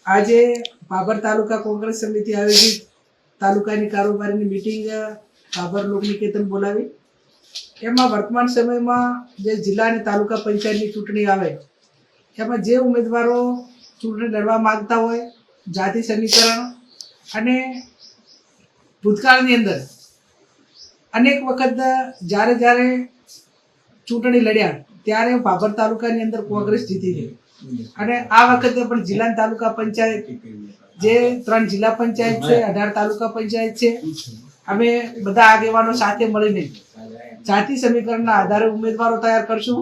આજે ભાભર તાલુકા કોંગ્રેસ સમિતિ આયોજિત તાલુકાની કારોબારીની મીટિંગ ભાભર લોકનિકેતન બોલાવી। એમાં વર્તમાન સમયમાં જે જિલ્લા અને તાલુકા પંચાયતની ચૂંટણી આવે એમાં જે ઉમેદવારો ચૂંટણી લડવા માંગતા હોય જાતિ સમીકરણ અને ભૂતકાળની અંદર અનેક વખત જ્યારે ચૂંટણી લડ્યા ત્યારે ભાભર તાલુકાની અંદર કોંગ્રેસ જીતી ગઈ અને આ વખતે પણ જિલ્લા તાલુકા પંચાયત જે 3 જિલ્લા પંચાયત છે 18 તાલુકા પંચાયત છે અમે બધા આગેવાનો સાથે મળીને જાતિ સમીકરણના આધારે ઉમેદવારો તૈયાર કરશું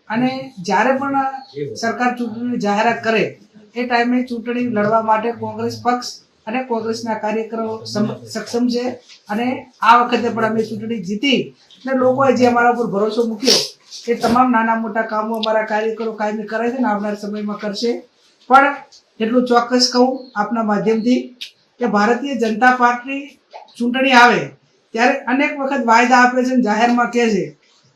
અને જ્યારે પણ સરકાર ચૂંટણીની જાહેરાત કરે એ ટાઈમે ચૂંટણી લડવા માટે કોંગ્રેસ પક્ષ અને કોંગ્રેસના કાર્યકરો સક્ષમ છે અને આ વખતે પણ અમે ચૂંટણી જીતી અને લોકોએ જે અમારા ઉપર ભરોસો મૂક્યો એ તમામ નાના મોટા કામો અમારા કાર્યકરો કાયમી કરે છે ને આવનાર સમયમાં કરશે। પણ એટલું ચોક્કસ કહું આપના માધ્યમથી કે ભારતીય જનતા પાર્ટી ચૂંટણી આવે ત્યારે અનેક વખત વાયદા આપે છે અને જાહેરમાં કહે છે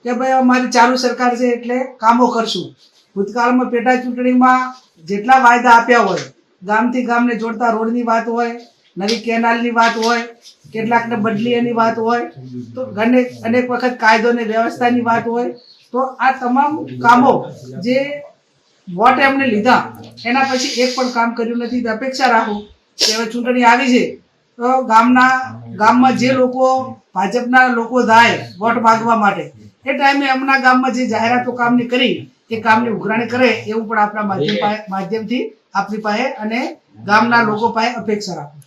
કે ભાઈ અમારી ચાલુ સરકાર છે એટલે કામો કરશું। ભૂતકાળમાં પેટા ચૂંટણીમાં જેટલા વાયદા આપ્યા હોય ગામથી ગામને જોડતા રોડની વાત હોય નવી કેનાલની વાત હોય કેટલાકને બદલીની વાત હોય તો અનેક વખત કાયદો અને વ્યવસ્થાની વાત હોય તો આ તમામ કામો જે વોટ એમને લીધા એના પછી એક પણ કામ કર્યું નથી। અપેક્ષા રાખું કે હવે ચૂંટણી આવી છે તો ગામમાં જે લોકો ભાજપના લોકો થાય વોટ માગવા માટે એ ટાઈમે એમના ગામમાં જે જાહેરાતો કામની કરી એ કામની ઉઘરાણી કરે એવું પણ આપણા માધ્યમથી આપણી પાસે અને ગામના લોકો પાસે અપેક્ષા રાખું।